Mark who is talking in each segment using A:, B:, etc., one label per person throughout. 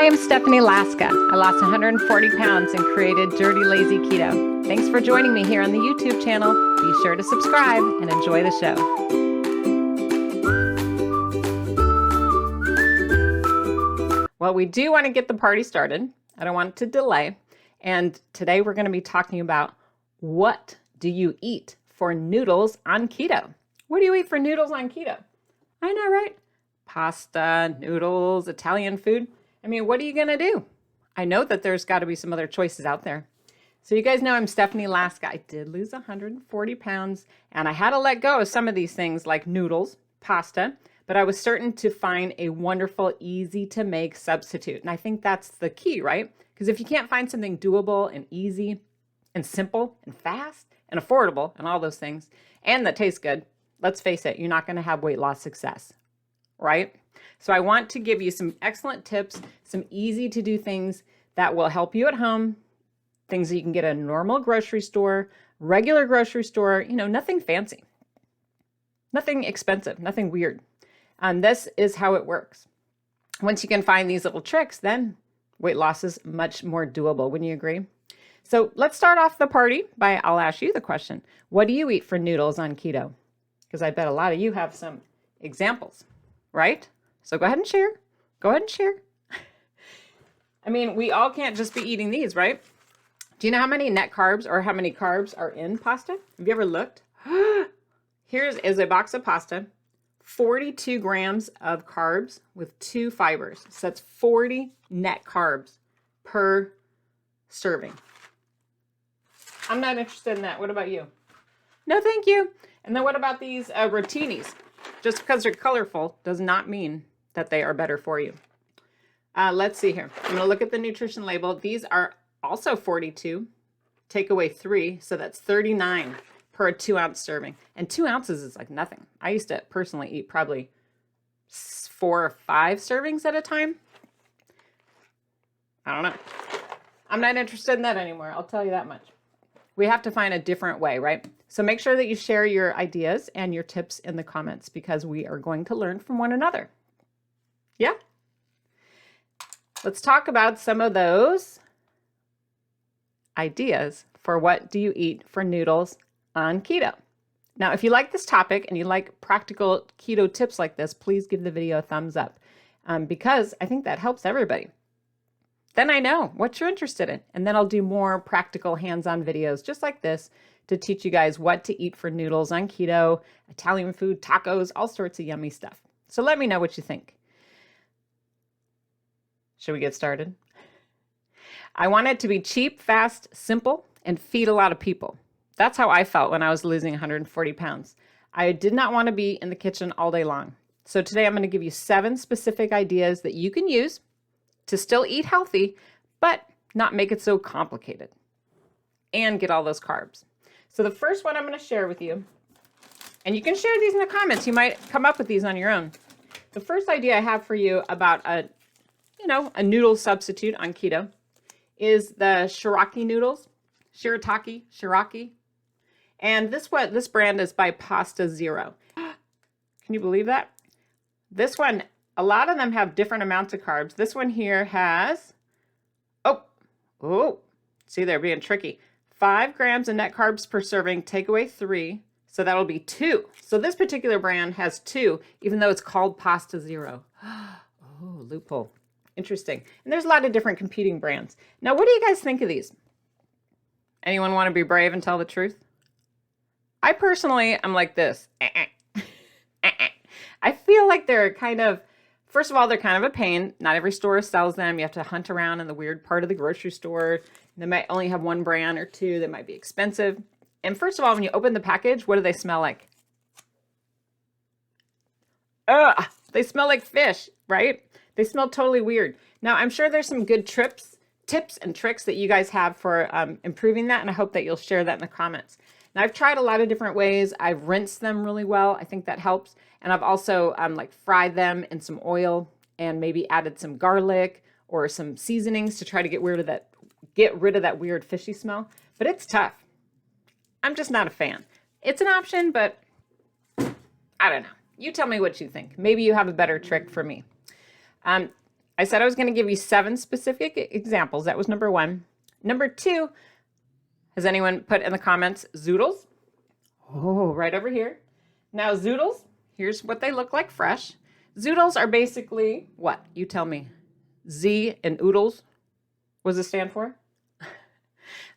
A: Hi, I'm Stephanie Laska. I lost 140 pounds and created Dirty Lazy Keto. Thanks for joining me here on the YouTube channel. Be sure to subscribe and enjoy the show. Well, we do want to get the party started. I don't want it to delay. And today we're going to be talking about what do you eat for noodles on keto? What do you eat for noodles on keto? I know, right? Pasta, noodles, Italian food. I mean, what are you going to do? I know that there's got to be some other choices out there. So you guys know I'm Stephanie Laska. I did lose 140 pounds and I had to let go of some of these things like noodles, pasta, but I was certain to find a wonderful, easy to make substitute. And I think that's the key, right? Because if you can't find something doable and easy and simple and fast and affordable and all those things, and that tastes good, let's face it, you're not going to have weight loss success, right? So I want to give you some excellent tips, some easy to do things that will help you at home, things that you can get at a normal grocery store, regular grocery store, nothing fancy, nothing expensive, nothing weird. And this is how it works. Once you can find these little tricks, then weight loss is much more doable. Wouldn't you agree? So let's start off the party by, I'll ask you the question. What do you eat for noodles on keto? Because I bet a lot of you have some examples, right? So go ahead and share. Go ahead and share. I mean, we all can't just be eating these, right? Do you know how many net carbs or how many carbs are in pasta? Have you ever looked? Here is a box of pasta, 42 grams of carbs with 2 fibers. So that's 40 net carbs per serving. I'm not interested in that. What about you? No, thank you. And then what about these rotinis? Just because they're colorful does not mean that they are better for you. Let's see here. I'm going to look at the nutrition label. These are also 42. Take away 3, so that's 39 per 2-ounce serving. And 2 ounces is like nothing. I used to personally eat probably 4 or 5 servings at a time. I don't know. I'm not interested in that anymore. I'll tell you that much. We have to find a different way, right? So make sure that you share your ideas and your tips in the comments because we are going to learn from one another. Yeah? Let's talk about some of those ideas for what do you eat for noodles on keto. Now, if you like this topic and you like practical keto tips like this, please give the video a thumbs up because I think that helps everybody. Then I know what you're interested in. And then I'll do more practical hands-on videos just like this to teach you guys what to eat for noodles on keto, Italian food, tacos, all sorts of yummy stuff. So let me know what you think. Should we get started? I want it to be cheap, fast, simple, and feed a lot of people. That's how I felt when I was losing 140 pounds. I did not want to be in the kitchen all day long. So today I'm going to give you 7 specific ideas that you can use to still eat healthy, but not make it so complicated and get all those carbs. So the first one I'm going to share with you, and you can share these in the comments. You might come up with these on your own. The first idea I have for you about a noodle substitute on keto is the shirataki noodles, shirataki. And this brand is by Pasta Zero. Can you believe that? This one, a lot of them have different amounts of carbs. This one here has, see, they're being tricky. 5 grams of net carbs per serving, take away 3. So that'll be 2. So this particular brand has 2, even though it's called Pasta Zero. Oh, loophole. Interesting. And there's a lot of different competing brands. Now, what do you guys think of these? Anyone want to be brave and tell the truth? I personally am like this. I feel like they're kind of, first of all, they're kind of a pain. Not every store sells them. You have to hunt around in the weird part of the grocery store. They might only have 1 brand or 2. They might be expensive. And first of all, when you open the package, what do they smell like? Ugh, they smell like fish, right? They smell totally weird. Now, I'm sure there's some good tips and tricks that you guys have for improving that, and I hope that you'll share that in the comments. Now, I've tried a lot of different ways. I've rinsed them really well. I think that helps. And I've also fried them in some oil and maybe added some garlic or some seasonings to try to get rid of that weird fishy smell. But it's tough. I'm just not a fan. It's an option, but I don't know. You tell me what you think. Maybe you have a better trick for me. I said I was going to give you 7 specific examples. That was number 1. Number 2, has anyone put in the comments Zoodles? Oh, right over here. Now Zoodles, here's what they look like fresh. Zoodles are basically what? You tell me. Z and oodles. What does it stand for?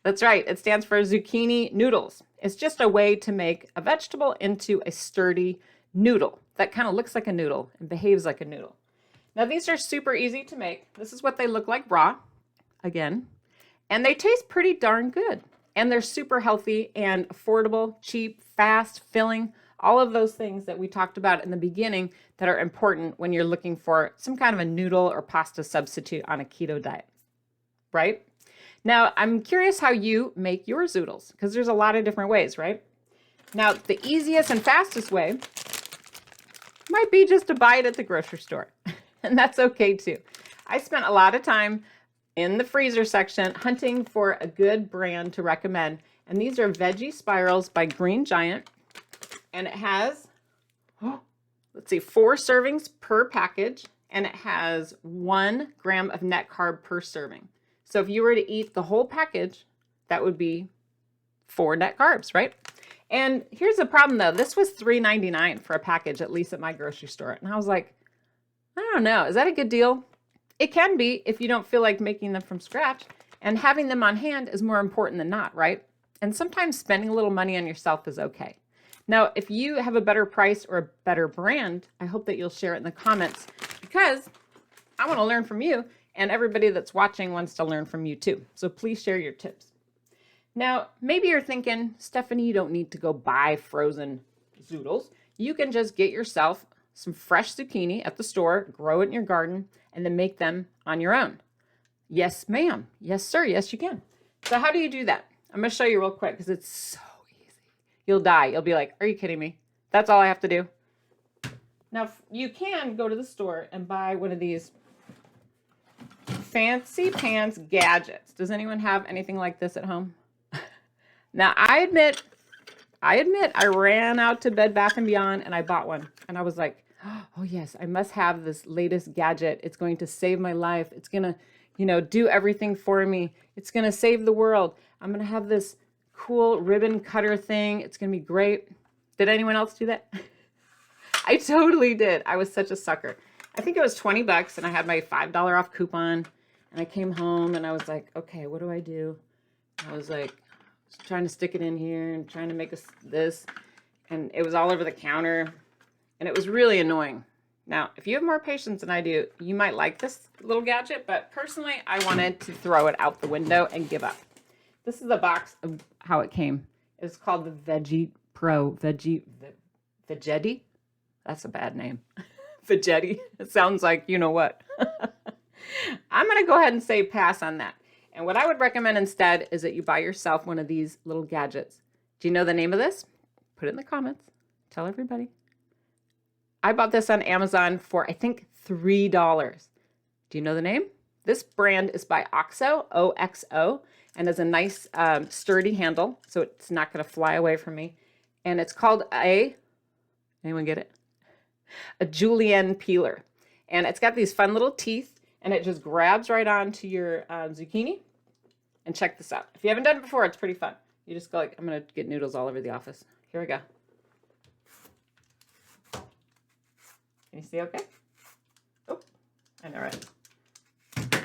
A: That's right. It stands for zucchini noodles. It's just a way to make a vegetable into a sturdy noodle that kind of looks like a noodle and behaves like a noodle. Now, these are super easy to make. This is what they look like raw, again, and they taste pretty darn good. And they're super healthy and affordable, cheap, fast, filling, all of those things that we talked about in the beginning that are important when you're looking for some kind of a noodle or pasta substitute on a keto diet, right? Now, I'm curious how you make your Zoodles, because there's a lot of different ways, right? Now, the easiest and fastest way might be just to buy it at the grocery store, and that's okay too. I spent a lot of time in the freezer section hunting for a good brand to recommend, and these are Veggie Spirals by Green Giant, and it has, let's see, 4 servings per package, and it has 1 gram of net carb per serving. So if you were to eat the whole package, that would be 4 net carbs, right? And here's the problem though. This was $3.99 for a package, at least at my grocery store. And I was like, I don't know, is that a good deal? It can be if you don't feel like making them from scratch, and having them on hand is more important than not, right? And sometimes spending a little money on yourself is okay. Now, if you have a better price or a better brand, I hope that you'll share it in the comments, because I want to learn from you, and everybody that's watching wants to learn from you too. So please share your tips. Now, maybe you're thinking, Stephanie, you don't need to go buy frozen Zoodles. You can just get yourself some fresh zucchini at the store, grow it in your garden, and then make them on your own. Yes, ma'am. Yes, sir. Yes, you can. So how do you do that? I'm going to show you real quick because it's so easy. You'll die. You'll be like, are you kidding me? That's all I have to do. Now, you can go to the store and buy one of these fancy pants gadgets. Does anyone have anything like this at home? Now, I admit, I ran out to Bed Bath & Beyond and I bought one. And I was like, oh yes, I must have this latest gadget. It's going to save my life. It's going to, do everything for me. It's going to save the world. I'm going to have this cool ribbon cutter thing. It's going to be great. Did anyone else do that? I totally did. I was such a sucker. I think it was $20 and I had my $5 off coupon, and I came home and I was like, okay, what do I do? I was like, trying to stick it in here and trying to make this, and it was all over the counter, and it was really annoying. Now, if you have more patience than I do, you might like this little gadget, but personally, I wanted to throw it out the window and give up. This is the box of how it came. It's called the Veggie Pro Vegetti. That's a bad name. Vegetti. It sounds like you know what. I'm going to go ahead and say pass on that. And what I would recommend instead is that you buy yourself one of these little gadgets. Do you know the name of this? Put it in the comments. Tell everybody. I bought this on Amazon for, I think, $3. Do you know the name? This brand is by OXO, O-X-O, and has a nice sturdy handle, so it's not going to fly away from me. And it's called anyone get it? A julienne peeler. And it's got these fun little teeth, and it just grabs right onto your zucchini. And check this out. If you haven't done it before, it's pretty fun. You just go like, I'm going to get noodles all over the office. Here we go. Can you see okay? Oh, I know, right?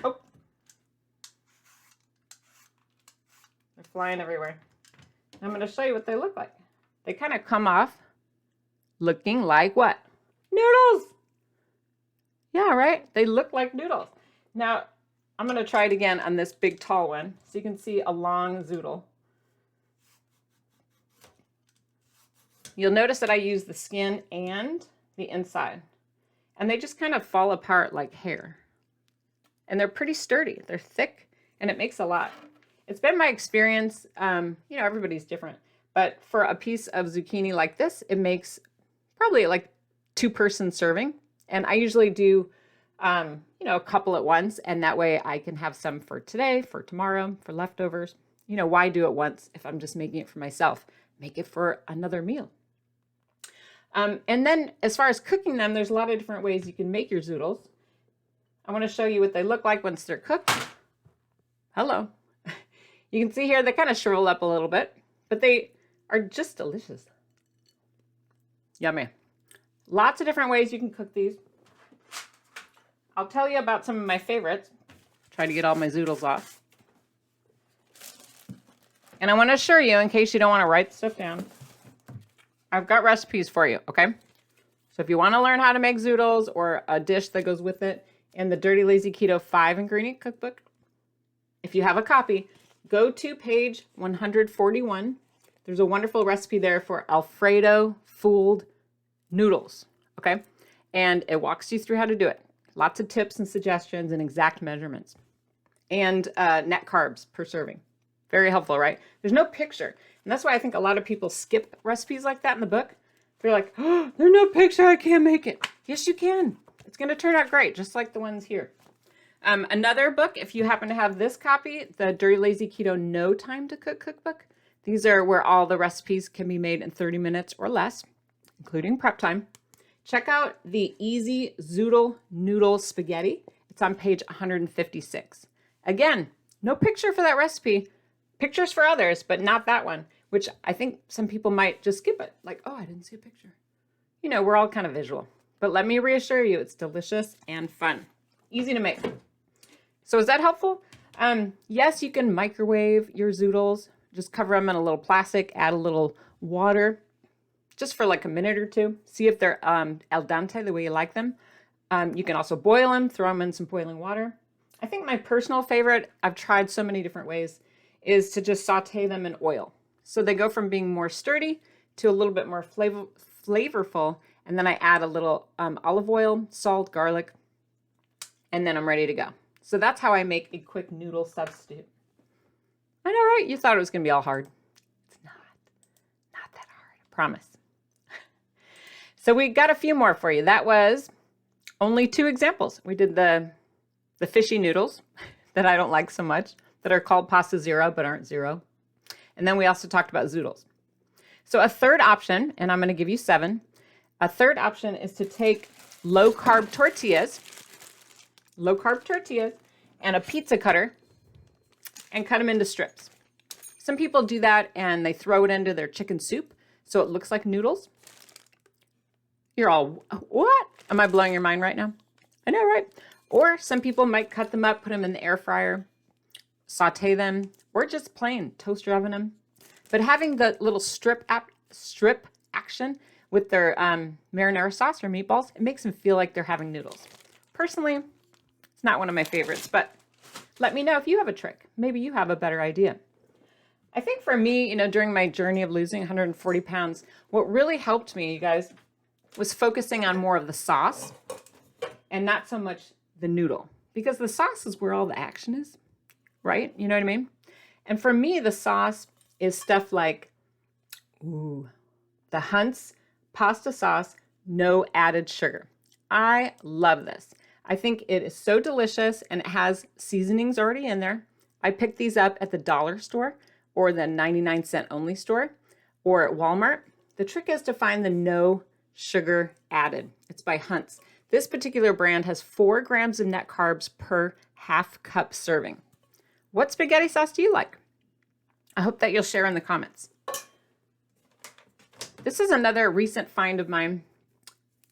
A: Oh. They're flying everywhere. I'm going to show you what they look like. They kind of come off looking like what? Noodles! Yeah, right? They look like noodles. Now, I'm going to try it again on this big tall one so you can see a long zoodle. You'll notice that I use the skin and the inside, and they just kind of fall apart like hair. And they're pretty sturdy. They're thick, and it makes a lot. It's been my experience, everybody's different, but for a piece of zucchini like this, it makes probably like 2-person serving. And I usually do a couple at once, and that way I can have some for today, for tomorrow, for leftovers. Why do it once if I'm just making it for myself? Make it for another meal. And then as far as cooking them, there's a lot of different ways you can make your zoodles. I want to show you what they look like once they're cooked. Hello. You can see here they kind of shrivel up a little bit, but they are just delicious. Yummy. Lots of different ways you can cook these. I'll tell you about some of my favorites. Try to get all my Zoodles off. And I want to assure you, in case you don't want to write stuff down, I've got recipes for you, okay? So if you want to learn how to make Zoodles or a dish that goes with it in the Dirty Lazy Keto 5-ingredient cookbook, if you have a copy, go to page 141. There's a wonderful recipe there for Alfredo fooled noodles, okay? And it walks you through how to do it. Lots of tips and suggestions and exact measurements. And net carbs per serving. Very helpful, right? There's no picture. And that's why I think a lot of people skip recipes like that in the book. They're like, oh, there's no picture, I can't make it. Yes, you can. It's going to turn out great, just like the ones here. Another book, if you happen to have this copy, the Dirty Lazy Keto No Time to Cook cookbook. These are where all the recipes can be made in 30 minutes or less, including prep time. Check out the Easy Zoodle Noodle Spaghetti. It's on page 156. Again, no picture for that recipe. Pictures for others, but not that one, which I think some people might just skip it. Like, oh, I didn't see a picture. You know, we're all kind of visual. But let me reassure you, it's delicious and fun. Easy to make. So is that helpful? Yes, you can microwave your Zoodles. Just cover them in a little plastic, add a little water, just for like a minute or two. See if they're al dente, the way you like them. You can also boil them, throw them in some boiling water. I think my personal favorite, I've tried so many different ways, is to just saute them in oil. So they go from being more sturdy to a little bit more flavorful. And then I add a little olive oil, salt, garlic, and then I'm ready to go. So that's how I make a quick noodle substitute. I know, right? You thought it was going to be all hard. It's not that hard, I promise. So we got a few more for you. That was only 2 examples. We did the fishy noodles that I don't like so much, that are called pasta zero but aren't zero. And then we also talked about Zoodles. So a third option, and I'm going to give you 7. A third option is to take low-carb tortillas, and a pizza cutter and cut them into strips. Some people do that and they throw it into their chicken soup so it looks like noodles. You're all, what? Am I blowing your mind right now? I know, right? Or some people might cut them up, put them in the air fryer, saute them, or just plain toaster oven them. But having the little strip action with their marinara sauce or meatballs, it makes them feel like they're having noodles. Personally, it's not one of my favorites, but let me know if you have a trick. Maybe you have a better idea. I think for me, you know, during my journey of losing 140 pounds, what really helped me, you guys, was focusing on more of the sauce and not so much the noodle, because the sauce is where all the action is, right? You know what I mean? And for me, the sauce is stuff like, the Hunt's pasta sauce, no added sugar. I love this. I think it is so delicious and it has seasonings already in there. I picked these up at the dollar store or the 99-cent only store or at Walmart. The trick is to find the no sugar added. It's by Hunt's. This particular brand has 4 grams of net carbs per half cup serving. What spaghetti sauce do you like? I hope that you'll share in the comments. This is another recent find of mine.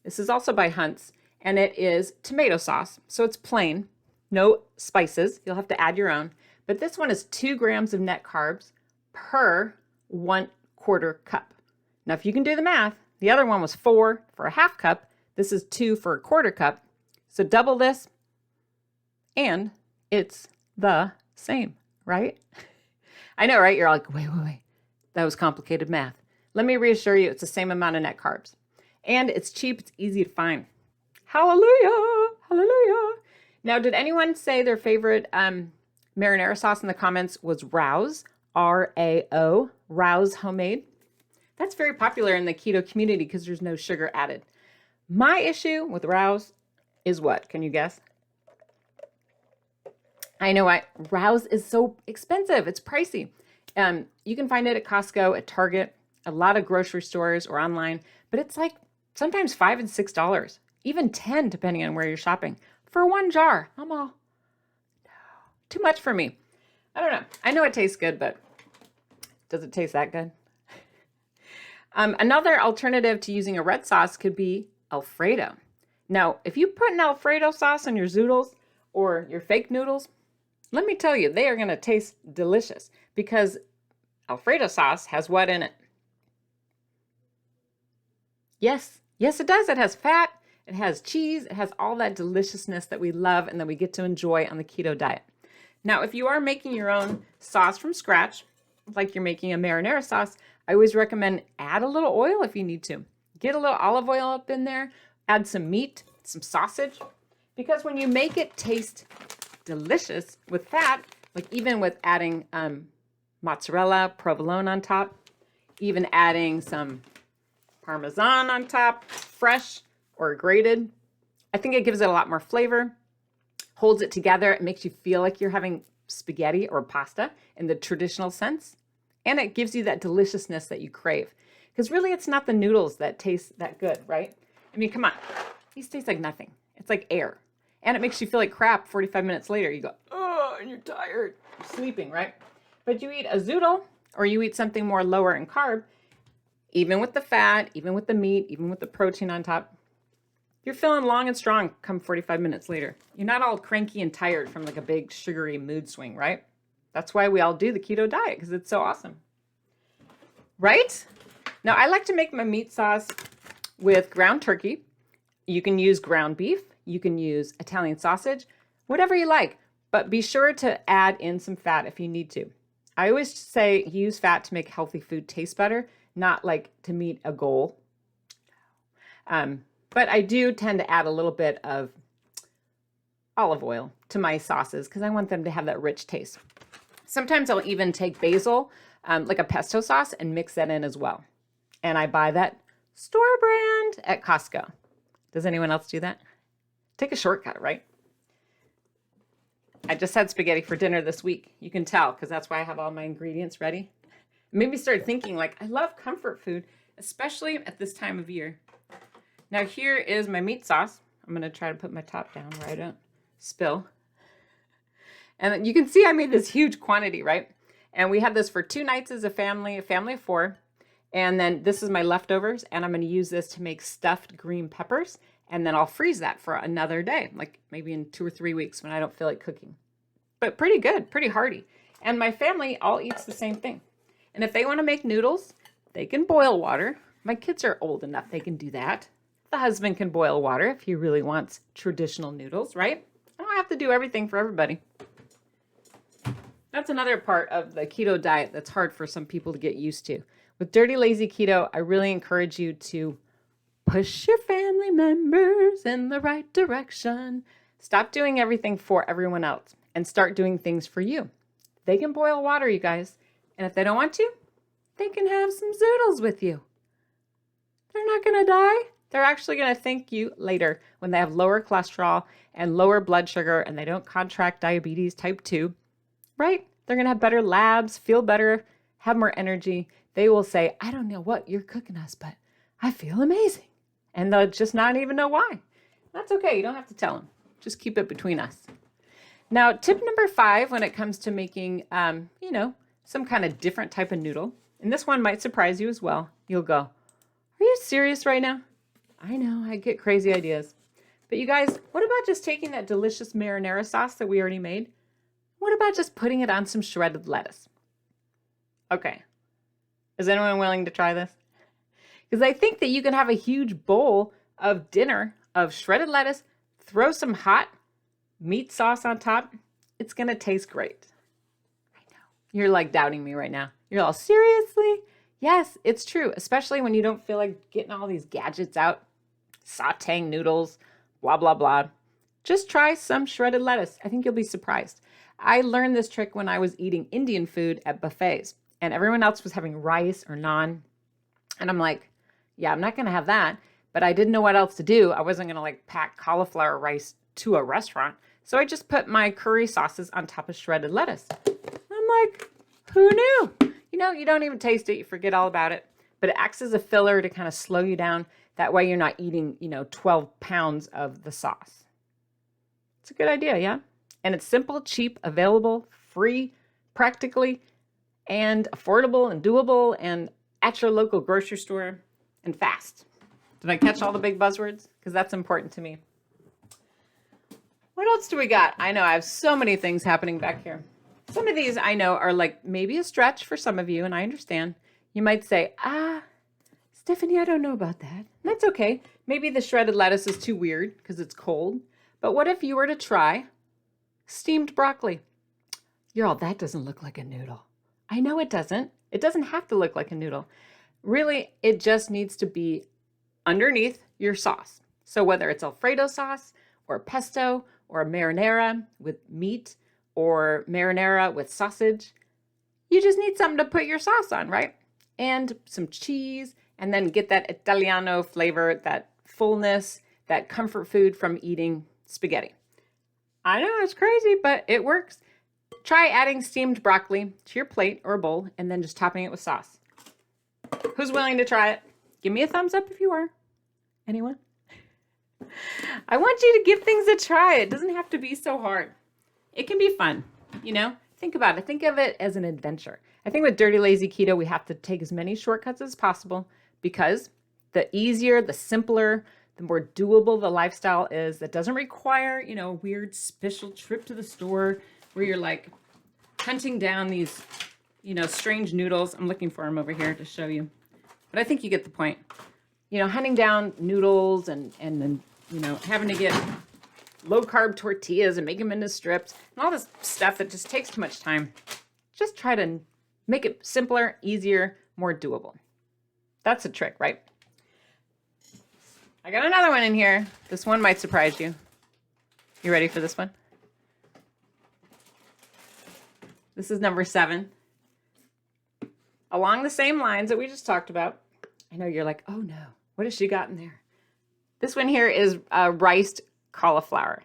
A: This is also by Hunt's, and it is tomato sauce. So it's plain, no spices. You'll have to add your own. But this one is 2 grams of net carbs per 1/4 cup. Now, if you can do the math, the other one was 4 for a half cup. This is 2 for a 1/4 cup. So double this, and it's the same, right? I know, right? You're all like, wait. That was complicated math. Let me reassure you, it's the same amount of net carbs. And it's cheap, it's easy to find. Hallelujah, hallelujah. Now, did anyone say their favorite marinara sauce in the comments was Rao's, R-A-O, Rao's Homemade? That's very popular in the keto community because there's no sugar added. My issue with Rao's is what? Can you guess? I know why. Rao's is so expensive. It's pricey. You can find it at Costco, at Target, a lot of grocery stores or online, but it's like sometimes $5 and $6, even $10 depending on where you're shopping. for one jar. I'm all, too much for me. I don't know. I know it tastes good, but does it taste that good? Another alternative to using a red sauce could be Alfredo. Now, if you put an Alfredo sauce on your Zoodles or your fake noodles, let me tell you, they are going to taste delicious because Alfredo sauce has what in it? Yes, it does. It has fat, it has cheese, it has all that deliciousness that we love and that we get to enjoy on the keto diet. Now, if you are making your own sauce from scratch, like you're making a marinara sauce, I always recommend add a little oil if you need to. Get a little olive oil up in there, add some meat, some sausage, because when you make it taste delicious with fat, like even with adding mozzarella, provolone on top, even adding some Parmesan on top, fresh or grated, I think it gives it a lot more flavor, holds it together. It makes you feel like you're having spaghetti or pasta in the traditional sense. And it gives you that deliciousness that you crave. Because really, it's not the noodles that taste that good, right? I mean, come on. These taste like nothing. It's like air. And it makes you feel like crap 45 minutes later. You go, oh, and you're tired. You're sleeping, right? But you eat a Zoodle or you eat something more lower in carb, even with the fat, even with the meat, even with the protein on top, you're feeling long and strong come 45 minutes later. You're not all cranky and tired from like a big sugary mood swing, right? That's why we all do the keto diet, because it's so awesome. Right? Now, I like to make my meat sauce with ground turkey. You can use ground beef. You can use Italian sausage, whatever you like. But be sure to add in some fat if you need to. I always say use fat to make healthy food taste better, not like to meet a goal. But I do tend to add a little bit of olive oil to my sauces because I want them to have that rich taste. Sometimes I'll even take basil, like a pesto sauce, and mix that in as well. And I buy that store brand at Costco. Does anyone else do that? Take a shortcut, right? I just had spaghetti for dinner this week. You can tell because that's why I have all my ingredients ready. It made me start thinking like, I love comfort food, especially at this time of year. Now here is my meat sauce. I'm going to try to put my top down where I don't spill. And you can see I made this huge quantity, right? And we had this for 2 nights as a family of 4. And then this is my leftovers. And I'm going to use this to make stuffed green peppers. And then I'll freeze that for another day, like maybe in 2 or 3 weeks when I don't feel like cooking. But pretty good, pretty hearty. And my family all eats the same thing. And if they want to make noodles, they can boil water. My kids are old enough, they can do that. The husband can boil water if he really wants traditional noodles, right? I don't have to do everything for everybody. That's another part of the keto diet that's hard for some people to get used to. With Dirty Lazy Keto, I really encourage you to push your family members in the right direction. Stop doing everything for everyone else and start doing things for you. They can boil water, you guys. And if they don't want to, they can have some Zoodles with you. They're not going to die. They're actually going to thank you later when they have lower cholesterol and lower blood sugar and they don't contract diabetes type 2, right? They're going to have better labs, feel better, have more energy. They will say, I don't know what you're cooking us, but I feel amazing. And they'll just not even know why. That's okay. You don't have to tell them. Just keep it between us. Now, tip number 5 when it comes to making, some kind of different type of noodle, and this one might surprise you as well. You'll go, are you serious right now? I know, I get crazy ideas. But you guys, what about just taking that delicious marinara sauce that we already made? What about just putting it on some shredded lettuce? Okay. Is anyone willing to try this? Because I think that you can have a huge bowl of dinner of shredded lettuce, throw some hot meat sauce on top. It's going to taste great. I know. You're like doubting me right now. You're all, seriously? Yes, it's true, especially when you don't feel like getting all these gadgets out, sauteing noodles, blah, blah, blah. Just try some shredded lettuce. I think you'll be surprised. I learned this trick when I was eating Indian food at buffets, and everyone else was having rice or naan. And I'm like, yeah, I'm not going to have that. But I didn't know what else to do. I wasn't going to pack cauliflower rice to a restaurant. So I just put my curry sauces on top of shredded lettuce. I'm like, who knew? You don't even taste it. You forget all about it. But it acts as a filler to kind of slow you down. That way you're not eating, 12 pounds of the sauce. That's a good idea, yeah? And it's simple, cheap, available, free, practically, and affordable and doable and at your local grocery store and fast. Did I catch all the big buzzwords? Because that's important to me. What else do we got? I know I have so many things happening back here. Some of these I know are like maybe a stretch for some of you, and I understand. You might say, Stephanie, I don't know about that. And that's okay. Maybe the shredded lettuce is too weird because it's cold. But what if you were to try steamed broccoli? You're all, that doesn't look like a noodle. I know it doesn't. It doesn't have to look like a noodle. Really, it just needs to be underneath your sauce. So whether it's Alfredo sauce or pesto or marinara with meat or marinara with sausage, you just need something to put your sauce on, right? And some cheese, and then get that Italiano flavor, that fullness, that comfort food from eating spaghetti. I know it's crazy, but it works. Try adding steamed broccoli to your plate or bowl and then just topping it with sauce. Who's willing to try it? Give me a thumbs up if you are. Anyone? I want you to give things a try. It doesn't have to be so hard. It can be fun, you know? Think about it. Think of it as an adventure. I think with Dirty Lazy Keto, we have to take as many shortcuts as possible because the easier, the simpler, the more doable the lifestyle is that doesn't require, you know, a weird special trip to the store where you're like hunting down these, you know, strange noodles. I'm looking for them over here to show you. But I think you get the point. You know, hunting down noodles and then, you know, having to get low carb tortillas and make them into strips and all this stuff that just takes too much time. Just try to make it simpler, easier, more doable. That's a trick, right? I got another one in here. This one might surprise you. You ready for this one? This is number 7. Along the same lines that we just talked about. I know you're like, oh no, what has she got in there? This one here is riced cauliflower.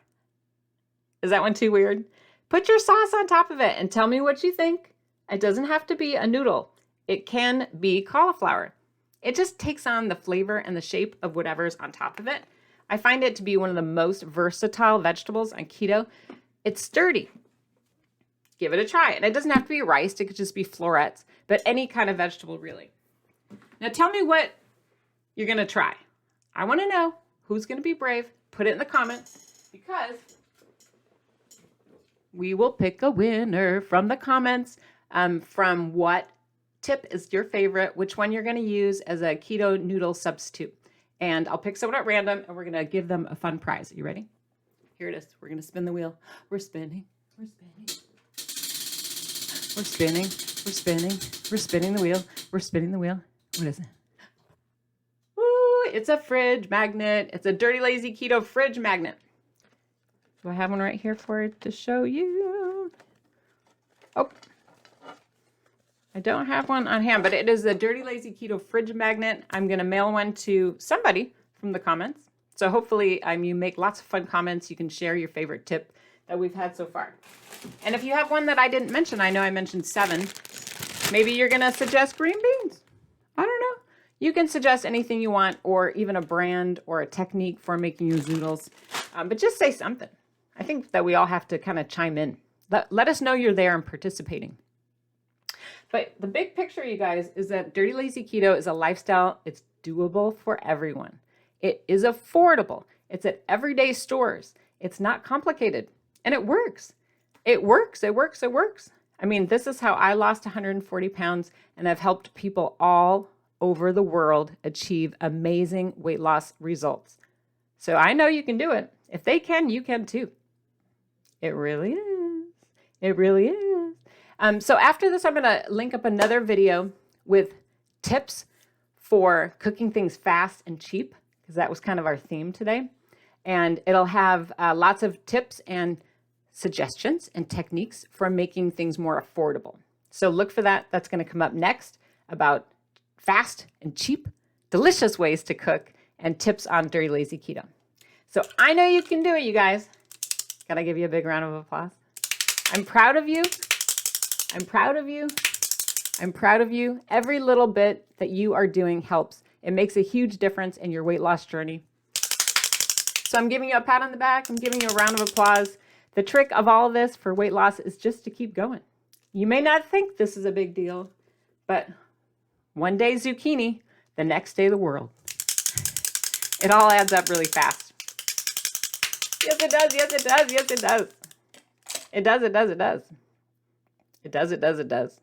A: Is that one too weird? Put your sauce on top of it and tell me what you think. It doesn't have to be a noodle. It can be cauliflower. It just takes on the flavor and the shape of whatever's on top of it. I find it to be one of the most versatile vegetables on keto. It's sturdy. Give it a try. And it doesn't have to be rice. It could just be florets, but any kind of vegetable really. Now tell me what you're going to try. I want to know who's going to be brave. Put it in the comments because we will pick a winner from the comments from what tip is your favorite, which one you're going to use as a keto noodle substitute. And I'll pick someone at random and we're going to give them a fun prize. Are you ready? Here it is. We're going to spin the wheel. We're spinning. We're spinning. We're spinning. We're spinning. We're spinning the wheel. We're spinning the wheel. What is it? Ooh, it's a fridge magnet. It's a Dirty Lazy Keto fridge magnet. Do I have one right here for it to show you? Oh, I don't have one on hand, but it is a Dirty Lazy Keto fridge magnet. I'm going to mail one to somebody from the comments. So hopefully you make lots of fun comments. You can share your favorite tip that we've had so far. And if you have one that I didn't mention, I know I mentioned 7. Maybe you're going to suggest green beans. I don't know. You can suggest anything you want or even a brand or a technique for making your zoodles. But just say something. I think that we all have to kind of chime in. Let us know you're there and participating. But the big picture, you guys, is that Dirty Lazy Keto is a lifestyle. It's doable for everyone. It is affordable. It's at everyday stores. It's not complicated. And it works. It works. It works. It works. I mean, this is how I lost 140 pounds, and I've helped people all over the world achieve amazing weight loss results. So I know you can do it. If they can, you can too. It really is. It really is. So after this, I'm going to link up another video with tips for cooking things fast and cheap, because that was kind of our theme today. And it'll have lots of tips and suggestions and techniques for making things more affordable. So look for that. That's going to come up next about fast and cheap, delicious ways to cook and tips on Dirty Lazy Keto. So I know you can do it, you guys. Gotta give you a big round of applause. I'm proud of you. I'm proud of you. I'm proud of you. Every little bit that you are doing helps. It makes a huge difference in your weight loss journey. So I'm giving you a pat on the back. I'm giving you a round of applause. The trick of all of this for weight loss is just to keep going. You may not think this is a big deal, but one day zucchini, the next day the world. It all adds up really fast. Yes, it does. Yes, it does. Yes, it does. It does. It does. It does. It does. It does. It does.